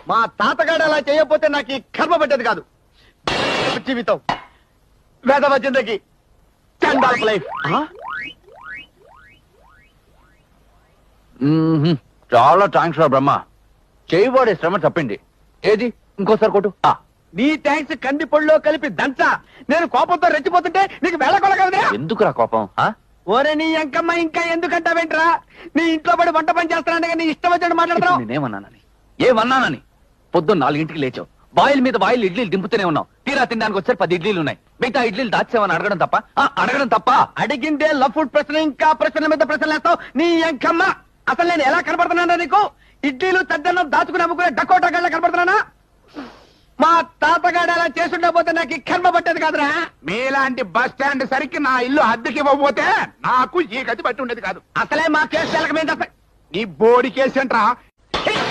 మా తాతగాడు అలా చేయకపోతే నాకు ఈ కర్మ పట్టేది కాదు. జీవితం వేదవ జిందగీ చండాల్ లైఫ్. చాలా థ్యాంక్స్ రా బ్రహ్మ. చేయబోడే శ్రమ తప్పింది. ఏది ఇంకోసారి కొట్టు. నీ థ్యాంక్స్ కంది పొడిలో కలిపి దంచా. నేను కోపంతో రెచ్చిపోతుంటే నీకు వేళకొల కదరా. ఎందుకురా కోపం? ఓరే నీ అంకమ్మ ఇంకా ఎందుకంటావేంట్రా? నీ ఇంట్లో పడి వంట పని చేస్తానంటే నీ ఇష్టం వచ్చినట్టు మాట్లాడతావు. ఏమన్నానని పొద్దున్న 4 లేచావు. బాయిల్ మీద బాయిల్ ఇడ్లీలు దింపుతూనే ఉన్నావు. తీరా తినడానికి వచ్చారు 10 ఇడ్లీలు ఉన్నాయి. మిగతా ఇడ్లీలు దాచేవని అడగడం తప్ప అడిగిందే లవ్ ఫుడ్ ప్రశ్న ఇంకా ప్రశ్న మీద ప్రశ్నలు వేస్తావు. నీ అంకమ్మ అసలు నేను ఎలా కనపడుతున్నానా నీకు? ఇడ్లీలు తద్దన్నం దాచుకుని అమ్ముకునే డకోటా గళ్ళ కనపడుతున్నానా? మా తాతగాడు అలా చేసుండకపోతే నాకు ఈ కర్మ పట్టేది కాదురా. మీలాంటి బస్ స్టాండ్ సరికి నా ఇల్లు అద్దెకి ఇవ్వకపోతే నాకు ఈ గతి పట్టి ఉండేది కాదు. అసలే మా కేసు తెలక మీద నీ బోడి కేసు అంటరా.